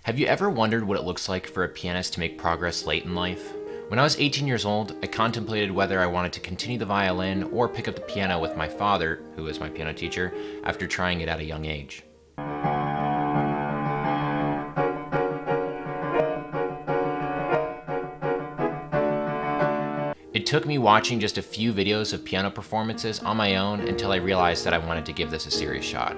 Have you ever wondered what it looks like for a pianist to make progress late in life? When I was 18 years old, I contemplated whether I wanted to continue the violin or pick up the piano with my father, who is my piano teacher, after trying it at a young age. It took me watching just a few videos of piano performances on my own until I realized that I wanted to give this a serious shot.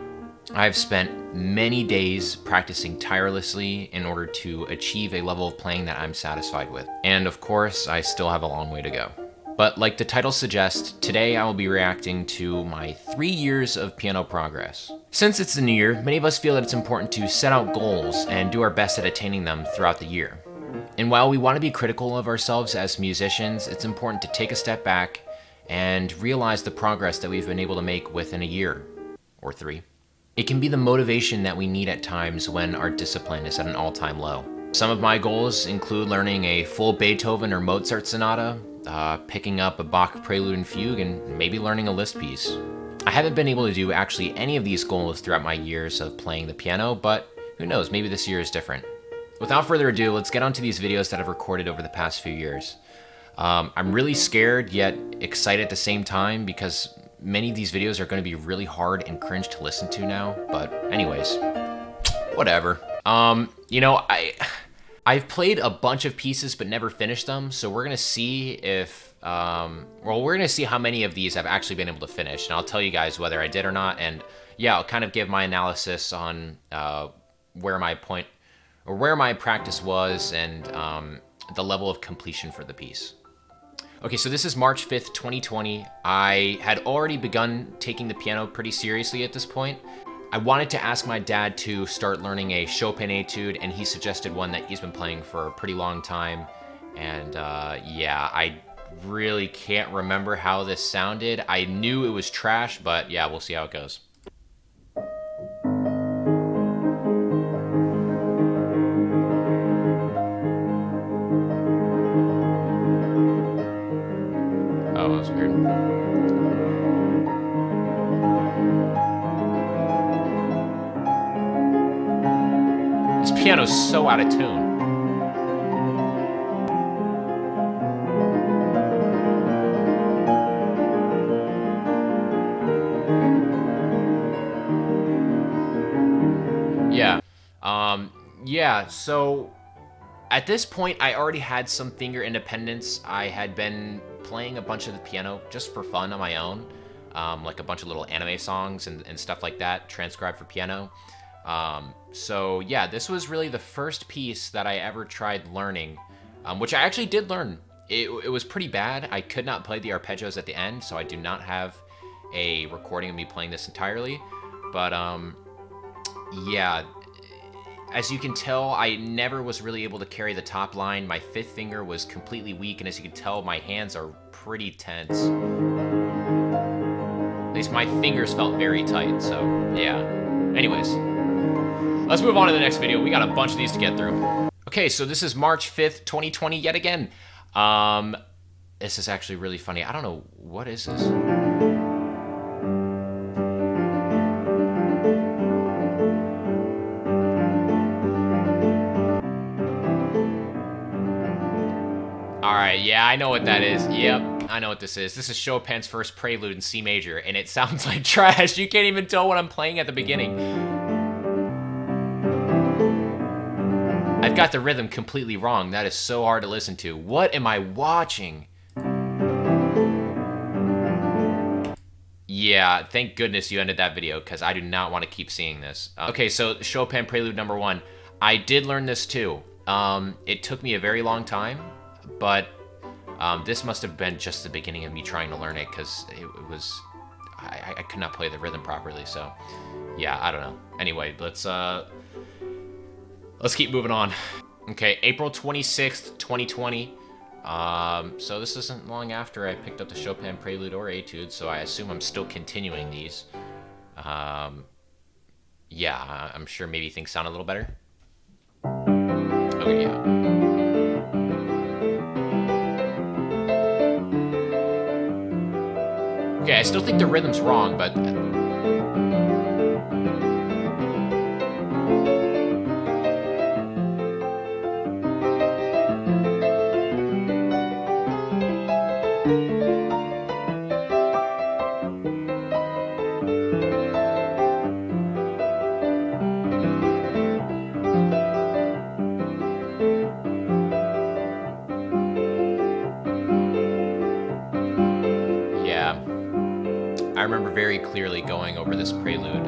I've spent many days practicing tirelessly in order to achieve a level of playing that I'm satisfied with. And of course, I still have a long way to go. But like the title suggests, today I will be reacting to my 3 years of piano progress. Since it's the new year, many of us feel that it's important to set out goals and do our best at attaining them throughout the year. And while we want to be critical of ourselves as musicians, it's important to take a step back and realize the progress that we've been able to make within a year or 3. It can be the motivation that we need at times when our discipline is at an all-time low. Some of my goals include learning a full Beethoven or Mozart sonata, picking up a Bach prelude and fugue, and maybe learning a Liszt piece. I haven't been able to do actually any of these goals throughout my years of playing the piano, but who knows, maybe this year is different. Without further ado, let's get onto these videos that I've recorded over the past few years. I'm really scared yet excited at the same time because many of these videos are going to be really hard and cringe to listen to now, but anyways, whatever. I've played a bunch of pieces but never finished them, so we're going to see if, we're going to see how many of these I've actually been able to finish, and I'll tell you guys whether I did or not, and yeah, I'll kind of give my analysis on where my practice was and the level of completion for the piece. Okay, so this is March 5th, 2020. I had already begun taking the piano pretty seriously at this point. I wanted to ask my dad to start learning a Chopin etude, and he suggested one that he's been playing for a pretty long time. And yeah, I really can't remember how this sounded. I knew it was trash, but yeah, we'll see how it goes. Oh, that's weird. This piano's so out of tune. Yeah, so at this point, I already had some finger independence. I had been playing a bunch of the piano just for fun on my own, like a bunch of little anime songs and stuff like that, transcribed for piano. So yeah, this was really the first piece that I ever tried learning, which I actually did learn. It was pretty bad. I could not play the arpeggios at the end, so I do not have a recording of me playing this entirely. But yeah, as you can tell, I never was really able to carry the top line. My 5th finger was completely weak, and as you can tell, my hands are pretty tense. At least my fingers felt very tight, so yeah. Anyways, let's move on to the next video. We got a bunch of these to get through. Okay, so this is March 5th, 2020 yet again. This is actually really funny. I don't know, what is this? Alright, yeah, I know what that is. Yep, I know what this is. This is Chopin's first prelude in C major, and it sounds like trash. You can't even tell what I'm playing at the beginning. I've got the rhythm completely wrong. That is so hard to listen to. What am I watching? Yeah, thank goodness you ended that video, because I do not want to keep seeing this. Okay, so Chopin Prelude number 1. I did learn this too. It took me a very long time, but this must have been just the beginning of me trying to learn it, because I could not play the rhythm properly, so yeah, I don't know. Anyway, let's keep moving on. Okay, April 26th, 2020. So this isn't long after I picked up the Chopin Prelude or Etude, so I assume I'm still continuing these. Yeah, I'm sure maybe things sound a little better. Oh yeah. Okay, I still think the rhythm's wrong, but... very clearly going over this prelude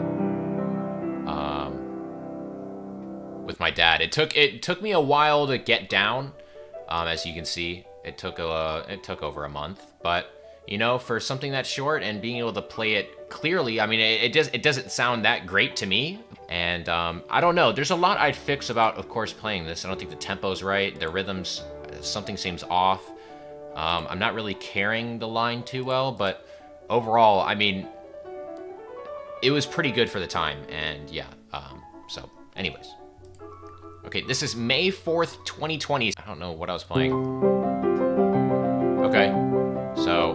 with my dad. It took me a while to get down, as you can see. It took over a month, but you know, for something that short and being able to play it clearly, I mean, it doesn't sound that great to me. And I don't know. There's a lot I'd fix about, of course, playing this. I don't think the tempo's right. The rhythms, something seems off. I'm not really carrying the line too well, but overall, I mean, it was pretty good for the time. And yeah, so anyways. Okay, this is May 4th, 2020. I don't know what I was playing. Okay, so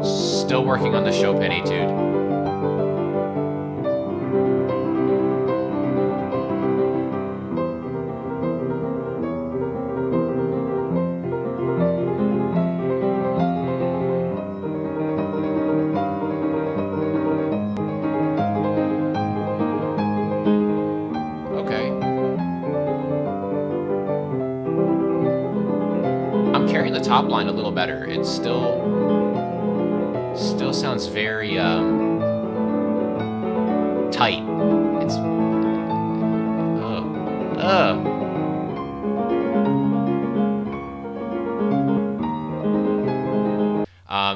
still working on the Chopin etude. The top line a little better. It still sounds very tight. It's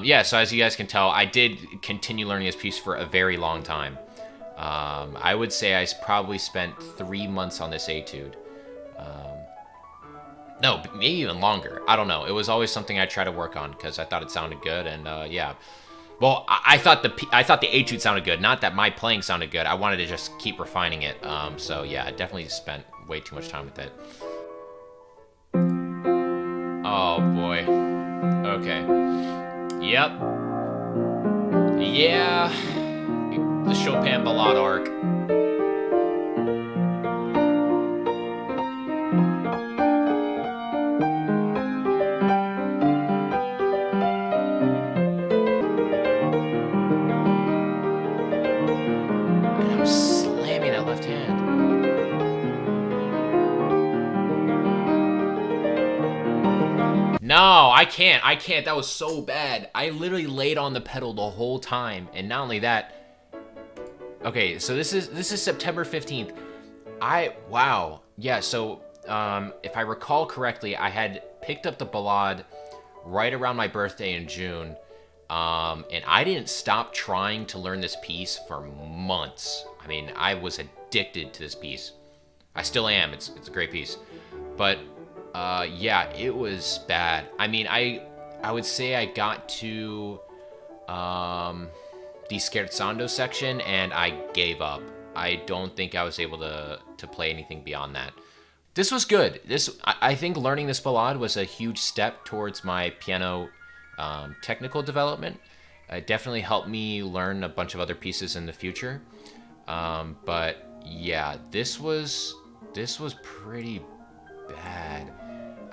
yeah, so as you guys can tell, I did continue learning this piece for a very long time. I would say I probably spent 3 months on this etude. No, maybe even longer. I don't know. It was always something I try to work on because I thought it sounded good, and yeah. Well, I thought the etude sounded good, not that my playing sounded good. I wanted to just keep refining it. So yeah, I definitely spent way too much time with it. Oh boy. Okay. Yep. Yeah. The Chopin Ballade arc. No, I can't. That was so bad. I literally laid on the pedal the whole time. And not only that. Okay, so this is September 15th. Wow. Yeah, so if I recall correctly, I had picked up the Ballade right around my birthday in June. And I didn't stop trying to learn this piece for months. I mean, I was addicted to this piece. I still am. It's a great piece. But yeah, it was bad. I mean, I would say I got to the scherzando section and I gave up. I don't think I was able to play anything beyond that. This was good. I think learning this Ballade was a huge step towards my piano technical development. It definitely helped me learn a bunch of other pieces in the future. But yeah, this was pretty bad.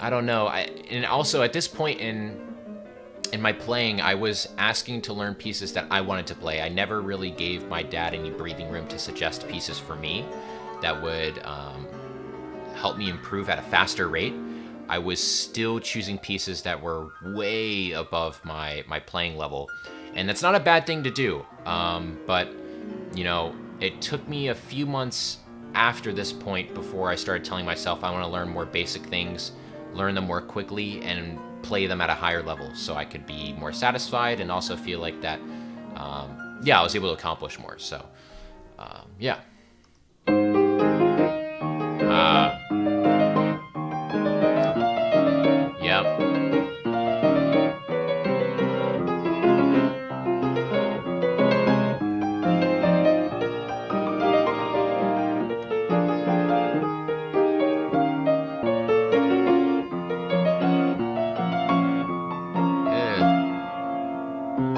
I don't know. And also at this point in my playing, I was asking to learn pieces that I wanted to play. I never really gave my dad any breathing room to suggest pieces for me that would help me improve at a faster rate. I was still choosing pieces that were way above my playing level. And that's not a bad thing to do. But, you know, it took me a few months after this point before I started telling myself I want to learn more basic things, learn them more quickly, and play them at a higher level so I could be more satisfied and also feel like that, yeah, I was able to accomplish more. So, yeah. Yep.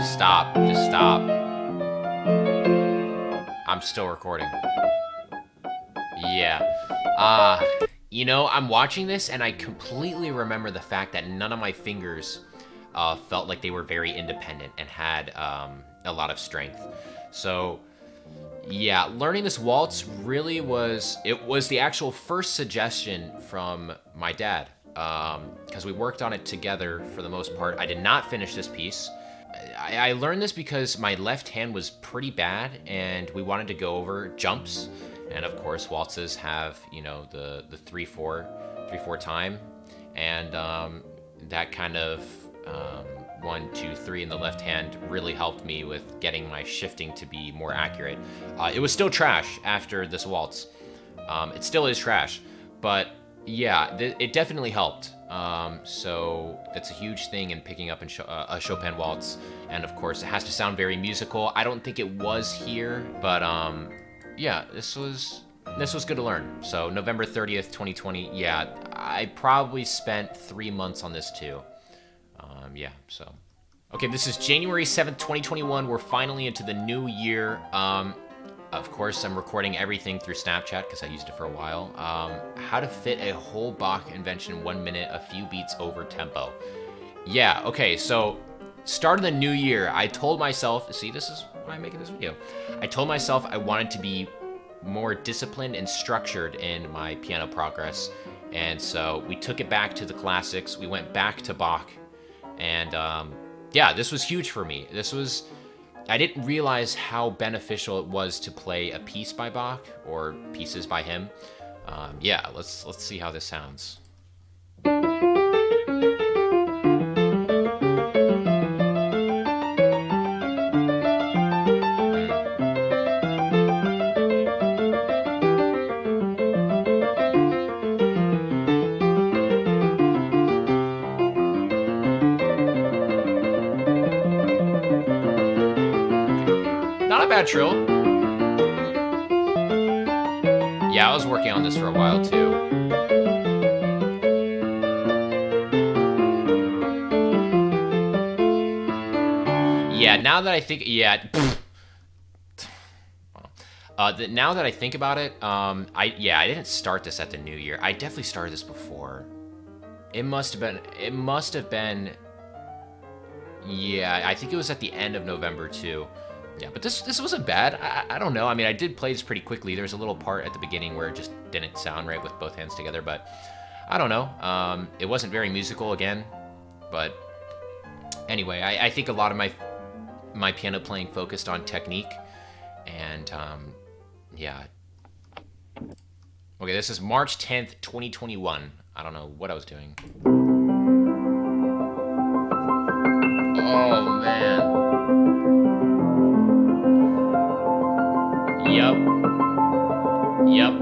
Stop. Just stop. I'm still recording. Yeah. You know, I'm watching this and I completely remember the fact that none of my fingers felt like they were very independent and had a lot of strength. So, yeah, learning this waltz really was the actual first suggestion from my dad. Because we worked on it together for the most part. I did not finish this piece. I learned this because my left hand was pretty bad, and we wanted to go over jumps, and of course waltzes have the 3/4 time, and that kind of 1, 2, 3 in the left hand really helped me with getting my shifting to be more accurate. It was still trash after this waltz. It still is trash, but yeah, it definitely helped. So that's a huge thing in picking up a Chopin waltz, and of course it has to sound very musical. I don't think it was here, but yeah, this was good to learn. So November 30th, 2020. Yeah, I probably spent 3 months on this too. Yeah, so. Okay, this is January 7th, 2021. We're finally into the new year. Of course, I'm recording everything through Snapchat because I used it for a while. How to fit a whole Bach invention in 1 minute, a few beats over tempo. Yeah, okay, so start of the new year, I told myself, see, this is why I'm making this video. I told myself I wanted to be more disciplined and structured in my piano progress. And so we took it back to the classics. We went back to Bach. And yeah, this was huge for me. I didn't realize how beneficial it was to play a piece by Bach or pieces by him. Yeah, let's see how this sounds. Not a bad trill. Yeah, I was working on this for a while too. Yeah, now that I think, yeah. Now that I think about it, I didn't start this at the new year. I definitely started this before. It must have been. Yeah, I think it was at the end of November too. Yeah, but this wasn't bad. I don't know. I mean, I did play this pretty quickly. There's a little part at the beginning where it just didn't sound right with both hands together, but I don't know. It wasn't very musical again, but anyway, I think a lot of my piano playing focused on technique, and yeah. Okay, this is March 10th, 2021. I don't know what I was doing. Oh, man. Yep.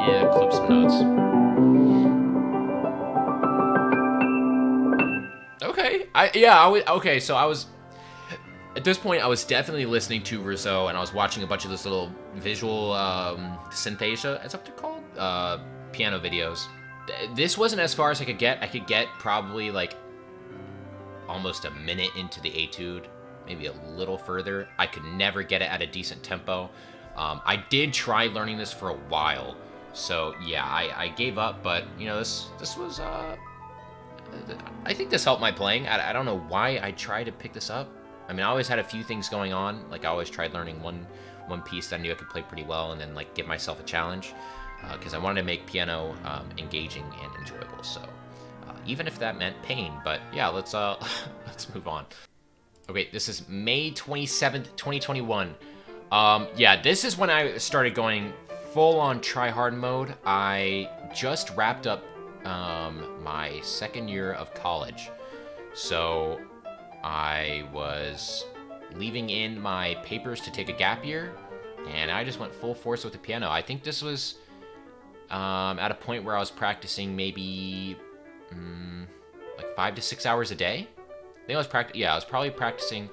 Yeah, clip some notes. Okay. Okay, so I was at this point I was definitely listening to Rousseau, and I was watching a bunch of those little visual synthesia, is that what they're called? Piano videos. This wasn't as far as I could get. I could get probably like almost a minute into the etude, maybe a little further. I could never get it at a decent tempo. I did try learning this for a while, so yeah, I gave up. But this was I think this helped my playing. I don't know why I tried to pick this up. I mean, I always had a few things going on. Like I always tried learning one piece that I knew I could play pretty well, and then like give myself a challenge because I wanted to make piano engaging and enjoyable. So even if that meant pain, but yeah, let's move on. Okay, this is May 27th, 2021. Yeah, this is when I started going full on try hard mode. I just wrapped up my second year of college. So I was leaving in my papers to take a gap year, and I just went full force with the piano. I think this was at a point where I was practicing maybe like 5 to 6 hours a day. I think I was probably practicing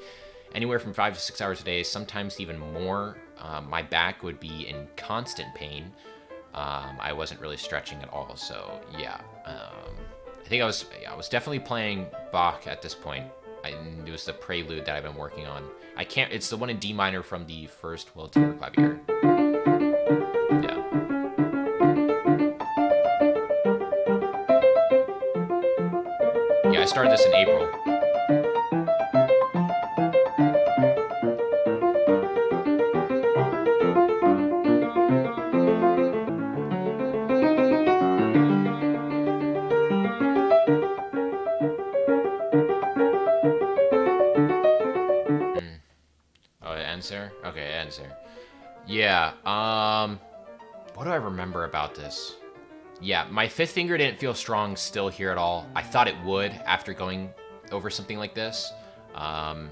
anywhere from 5 to 6 hours a day, sometimes even more. My back would be in constant pain. I wasn't really stretching at all, so yeah. I think I was definitely playing Bach at this point. It was the prelude that I've been working on. It's the one in D minor from the first World Timber Clavier. Yeah. Yeah, I started this in April. Yeah. What do I remember about this? Yeah, my fifth finger didn't feel strong still here at all. I thought it would after going over something like this. Um,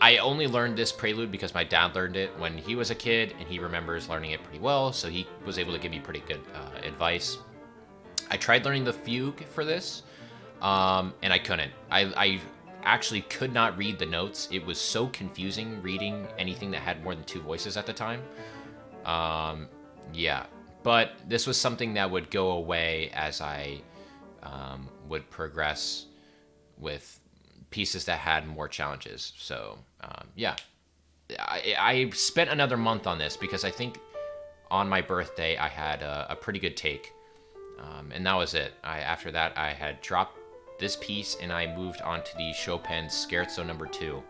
I only learned this prelude because my dad learned it when he was a kid, and he remembers learning it pretty well, so he was able to give me pretty good advice. I tried learning the fugue for this, and I couldn't. I actually could not read the notes. It was so confusing reading anything that had more than two voices at the time. Yeah, but this was something that would go away as I would progress with pieces that had more challenges. So yeah, I spent another month on this because I think on my birthday I had a pretty good take, and that was it. After that I had dropped this piece and I moved on to the Chopin Scherzo number 2,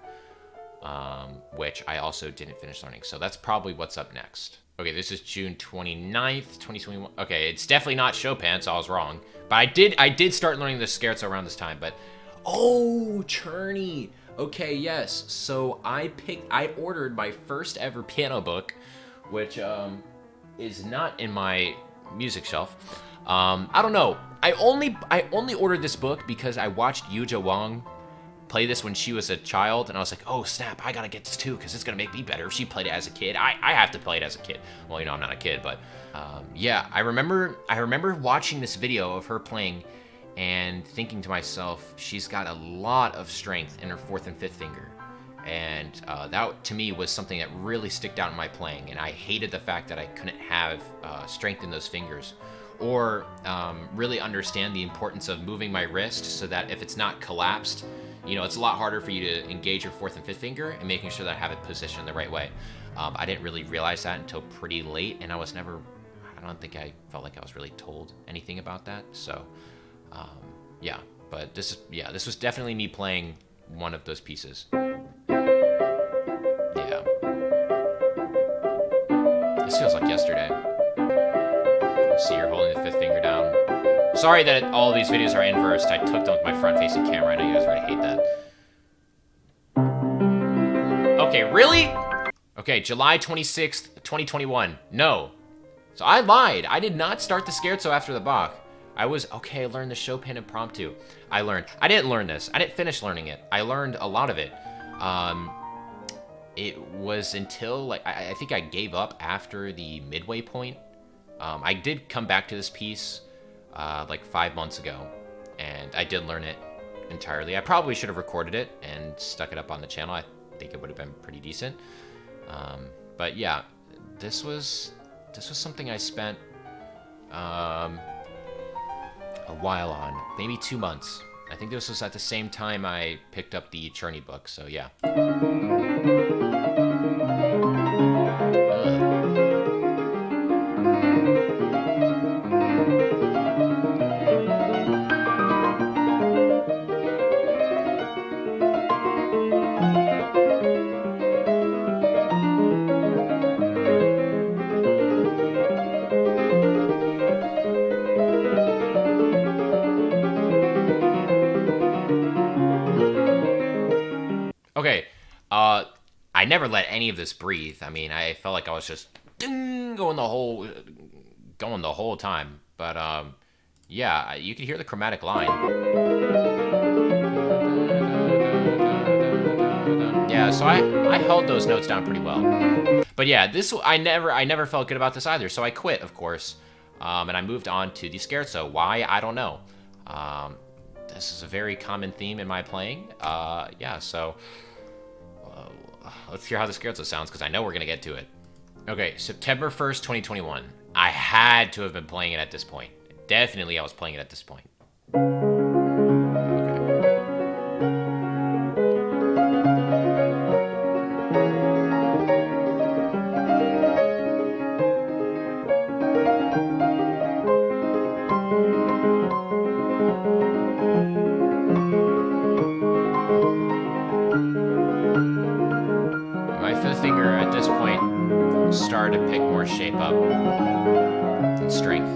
which I also didn't finish learning. So that's probably what's up next. Okay, this is June 29th, 2021. Okay, it's definitely not Chopin, so I was wrong. But I did start learning the Scherzo around this time, but oh, Czerny. Okay, yes. So I ordered my first ever piano book, which is not in my music shelf. I don't know. I only ordered this book because I watched Yuja Wang play this when she was a child, and I was like, oh snap, I gotta get this too because it's gonna make me better. If she played it as a kid, I have to play it as a kid. Well, you know, I'm not a kid, but yeah, I remember watching this video of her playing and thinking to myself, she's got a lot of strength in her fourth and fifth finger, and that to me was something that really sticked out in my playing. And I hated the fact that I couldn't have strength in those fingers, or really understand the importance of moving my wrist so that if it's not collapsed, you know, it's a lot harder for you to engage your fourth and fifth finger, and making sure that I have it positioned the right way. I didn't really realize that until pretty late, and I don't think I felt like I was really told anything about that. So yeah, but this was definitely me playing one of those pieces. Yeah. This feels like yesterday. See, you're holding the fifth finger down. Sorry that all these videos are inversed. I took them with my front-facing camera. I know you guys already hate that. Okay, really? Okay, July 26th, 2021. No. So I lied. I did not start the Scherzo after the Bach. I learned the Chopin Impromptu. I didn't learn this. I didn't finish learning it. I learned a lot of it. It was until, like, I think I gave up after the midway point. I did come back to this piece like 5 months ago, and I did learn it entirely. I probably should have recorded it and stuck it up on the channel. I think it would have been pretty decent. But yeah, this was something I spent a while on, maybe 2 months. I think this was at the same time I picked up the Czerny book, so yeah. Okay, I never let any of this breathe. I mean, I felt like I was just going the whole time. But yeah, you could hear the chromatic line. Yeah, so I held those notes down pretty well. But yeah, I never felt good about this either. So I quit, of course, and I moved on to the Scherzo. Why? I don't know. This is a very common theme in my playing. Yeah, so let's hear how the Scherzo sounds, because I know we're going to get to it. Okay, September 1st, 2021. I had to have been playing it at this point. Definitely I was playing it at this point. My fifth finger at this point started to pick more shape up and strength.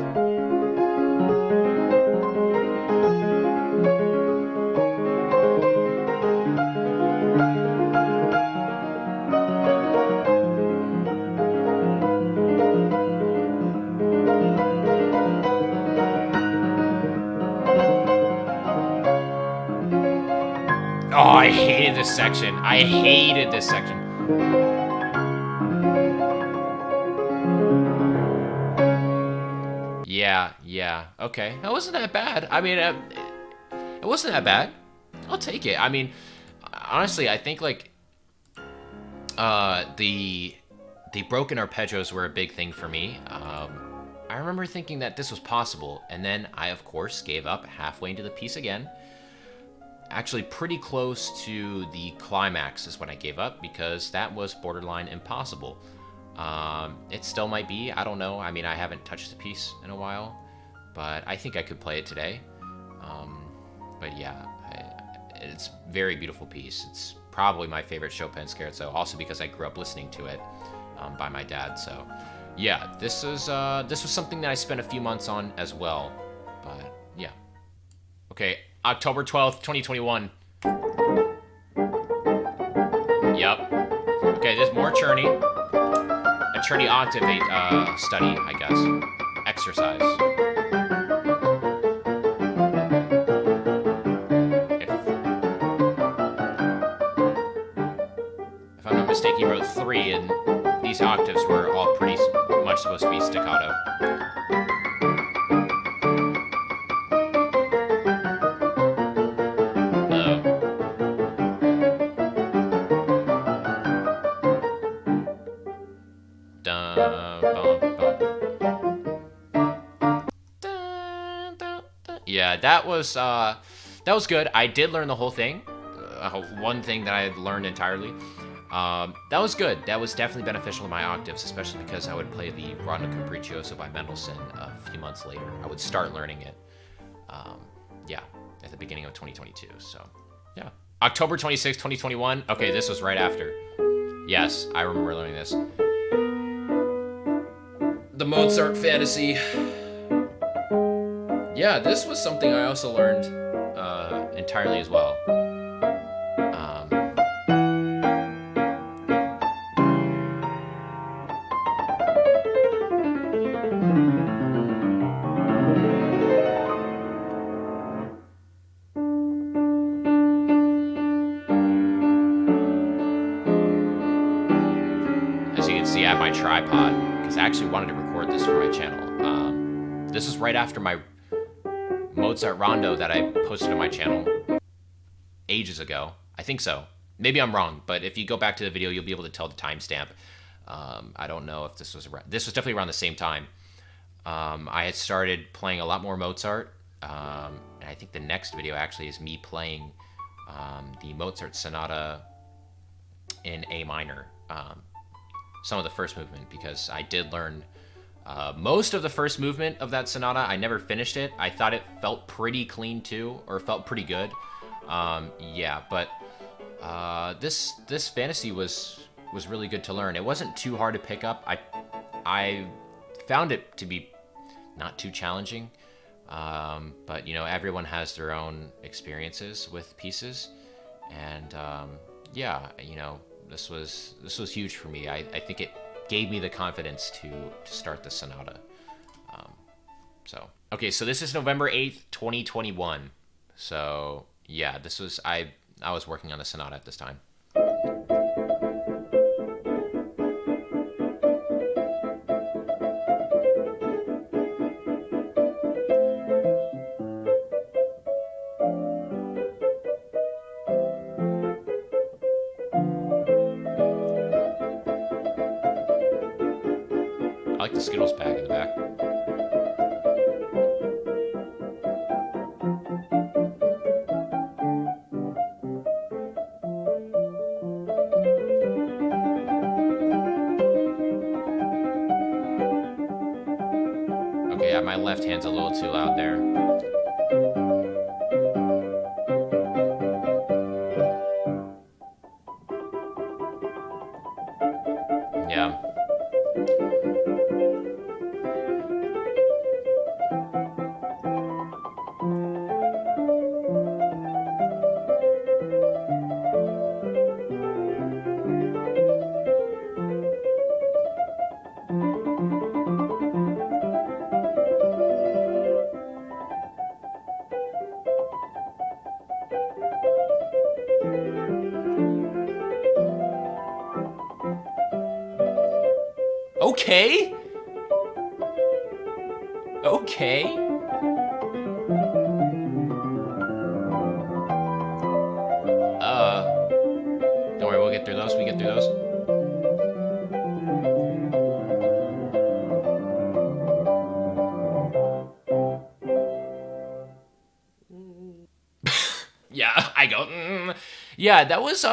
I hated this section. I hated this section. Yeah. Okay, that wasn't that bad. I mean, it wasn't that bad. I'll take it. I mean, honestly, I think like the broken arpeggios were a big thing for me. I remember thinking that this was possible, and then I, of course, gave up halfway into the piece again. Actually, pretty close to the climax is when I gave up, because that was borderline impossible. It still might be, I don't know. I mean, I haven't touched the piece in a while, but I think I could play it today. But yeah, it's a very beautiful piece. It's probably my favorite Chopin scherzo, also because I grew up listening to it by my dad. So yeah, this was something that I spent a few months on as well. But yeah. Okay, October 12th, 2021. Yep. Okay, there's more Czerny. A Czerny octave study, I guess. Exercise. If I'm not mistaken, he wrote 3, and these octaves were all pretty much supposed to be staccato. Yeah, that was good. I did learn the whole thing. One thing that I had learned entirely. That was good. That was definitely beneficial to my octaves, especially because I would play the Rondo Capriccioso by Mendelssohn a few months later. I would start learning it, yeah, at the beginning of 2022. So, yeah. October 26, 2021. Okay, this was right after. Yes, I remember learning this. The Mozart Fantasy. Yeah, this was something I also learned entirely as well. As you can see, I have my tripod because I actually wanted to record this for my channel. This was right after my Mozart Rondo that I posted on my channel ages ago. I think so. Maybe I'm wrong, but if you go back to the video, you'll be able to tell the timestamp. I don't know if this was definitely around the same time. I had started playing a lot more Mozart, and I think the next video actually is me playing the Mozart Sonata in A minor, some of the first movement, because I did learn most of the first movement of that sonata. I never finished it. I thought it felt pretty clean too, or felt pretty good. Yeah, but this fantasy was really good to learn. It wasn't too hard to pick up. I found it to be not too challenging, but you know, everyone has their own experiences with pieces, and yeah, you know, this was huge for me. I think it gave me the confidence to start the sonata. So okay, so this is November 8th, 2021. So yeah, this was I was working on the sonata at this time. I like the Skittles pack in the back. Okay, yeah, my left hand's a little too loud there. Yeah. Okay. Okay. Don't worry, we'll get through those. We get through those. Yeah, I go. Yeah, that was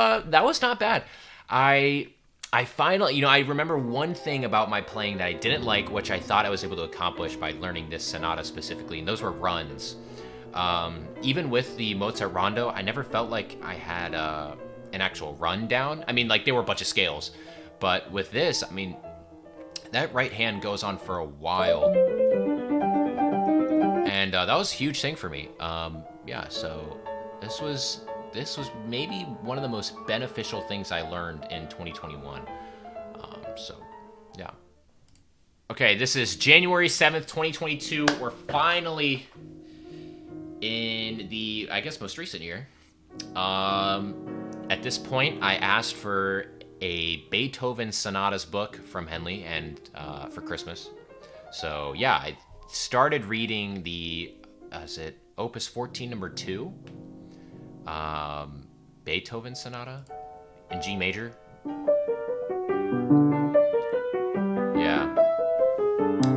not bad. I I finally, I remember one thing about my playing that I didn't like, which I thought I was able to accomplish by learning this sonata specifically, and those were runs. Even with the Mozart Rondo, I never felt like I had an actual run down. I mean, like, they were a bunch of scales, but with this, I mean, that right hand goes on for a while, and that was a huge thing for me. Yeah, so this was maybe one of the most beneficial things I learned in 2021. So, yeah. Okay, this is January 7th, 2022. We're finally in the, I guess, most recent year. At this point, I asked for a Beethoven sonatas book from Henley and for Christmas. So, yeah, I started reading the, is it Opus 14, number 2? Beethoven sonata in G major. Yeah.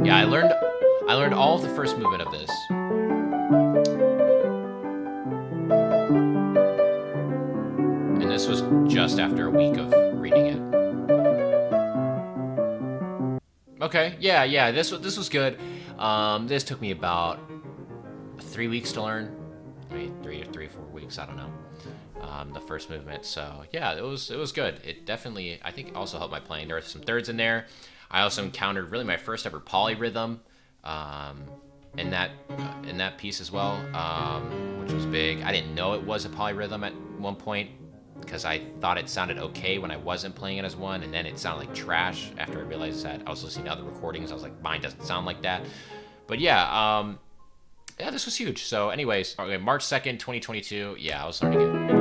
Yeah, I learned all of the first movement of this. And this was just after a week of reading it. Okay, yeah, this was good. This took me about 3 weeks to learn. I mean, 3 or 4 weeks, I don't know. The first movement. So yeah, it was good. It definitely, I think, also helped my playing. There were some thirds in there. I also encountered really my first ever polyrhythm in that piece as well, which was big. I didn't know it was a polyrhythm at one point because I thought it sounded okay when I wasn't playing it as one, and then it sounded like trash after I realized that I was listening to other recordings. I was like, mine doesn't sound like that. But yeah, yeah, this was huge. So anyways, okay, March 2nd, 2022. Yeah, I was learning it.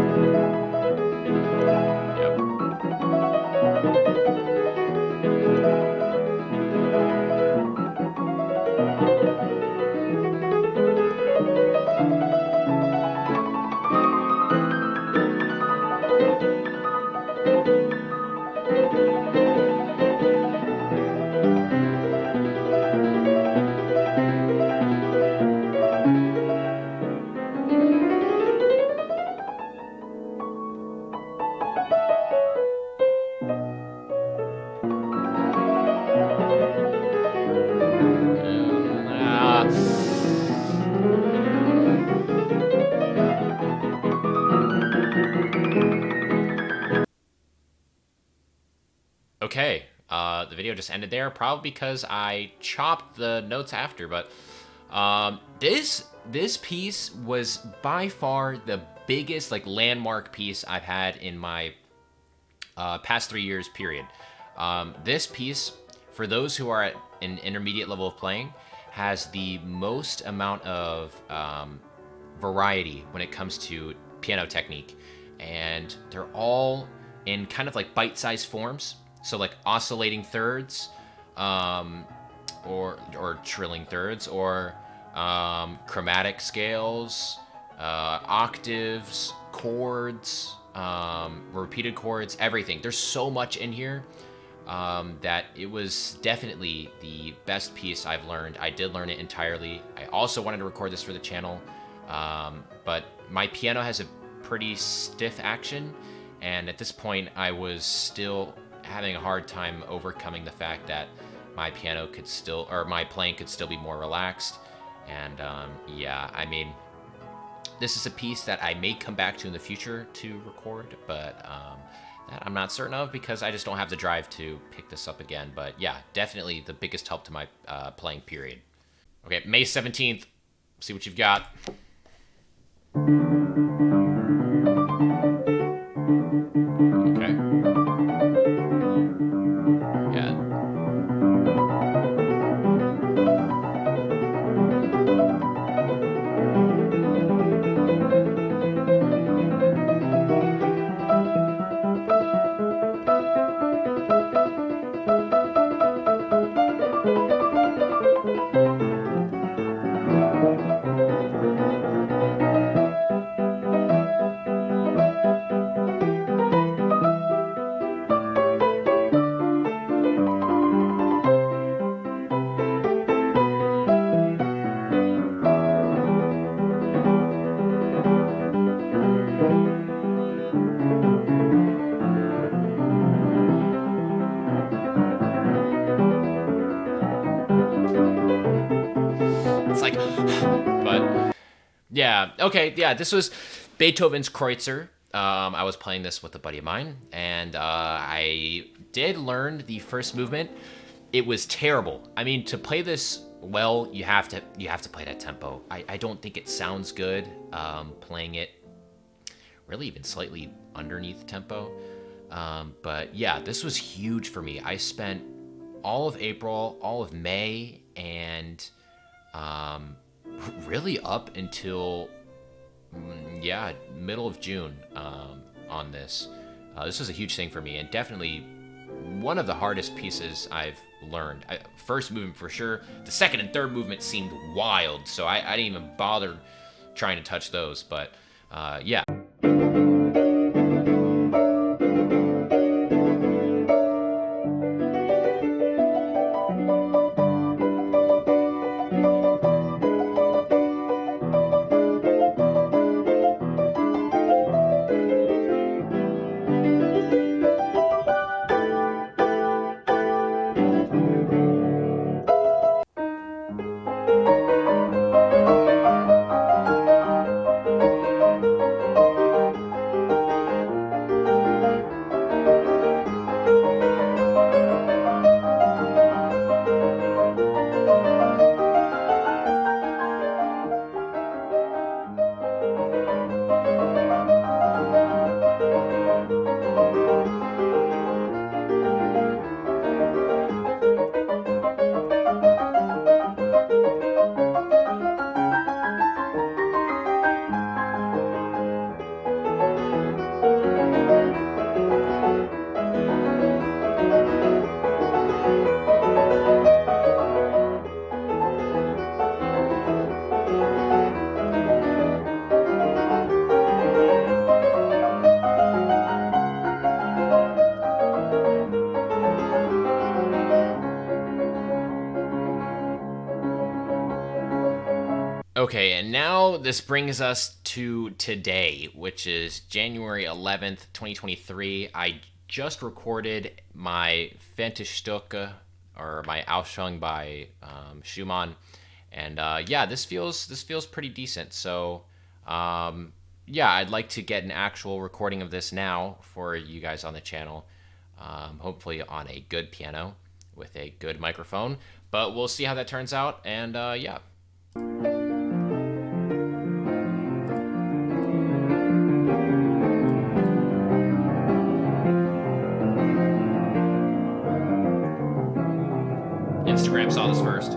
Okay, the video just ended there, probably because I chopped the notes after, but this piece was by far the biggest, like, landmark piece I've had in my past 3 years, period. This piece, for those who are at an intermediate level of playing, has the most amount of variety when it comes to piano technique, and they're all in kind of like bite-sized forms. So like oscillating thirds, or trilling thirds, or chromatic scales, octaves, chords, repeated chords, everything. There's so much in here that it was definitely the best piece I've learned. I did learn it entirely. I also wanted to record this for the channel, but my piano has a pretty stiff action, and at this point I was still having a hard time overcoming the fact that my piano could still, or my playing could still be more relaxed. And yeah, I mean, this is a piece that I may come back to in the future to record, but that I'm not certain of because I just don't have the drive to pick this up again. But yeah, definitely the biggest help to my playing, period. Okay, May 17th, see what you've got. Okay. Yeah. like, but yeah, okay, yeah, this was Beethoven's Kreutzer. I was playing this with a buddy of mine, and I did learn the first movement. It was terrible. I mean, to play this well, you have to play it at tempo. I don't think it sounds good playing it really even slightly underneath tempo. But yeah, this was huge for me. I spent all of April, all of May, and really up until middle of June on this. This was a huge thing for me, and definitely one of the hardest pieces I've learned. First movement for sure. The second and third movement seemed wild, so I didn't even bother trying to touch those. But yeah. Okay, and now this brings us to today, which is January 11th, 2023. I just recorded my Fantasstücke, or my Ausschung by Schumann, and yeah, this feels pretty decent. So yeah, I'd like to get an actual recording of this now for you guys on the channel, hopefully on a good piano with a good microphone, but we'll see how that turns out, and yeah. Instagram saw this first.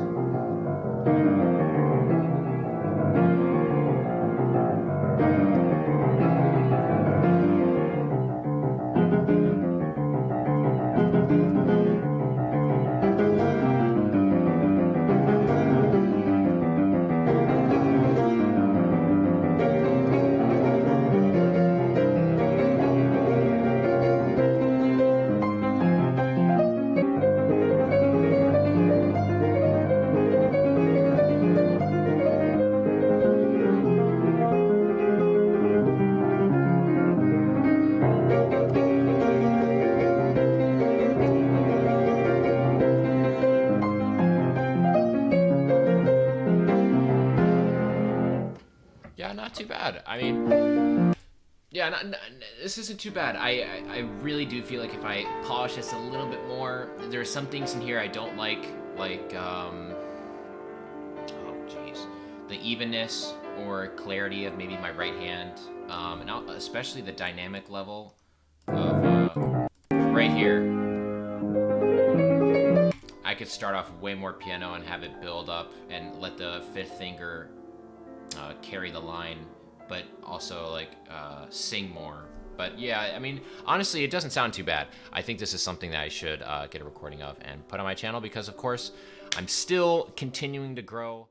Yeah, not too bad. I mean, yeah, this isn't too bad. I really do feel like if I polish this a little bit more, there are some things in here I don't like oh jeez, the evenness or clarity of maybe my right hand, and especially the dynamic level of right here. I could start off way more piano and have it build up and let the fifth finger carry the line, but also like sing more. But yeah, I mean, honestly, it doesn't sound too bad. I think this is something that I should get a recording of and put on my channel because, of course, I'm still continuing to grow.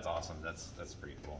That's awesome. That's pretty cool.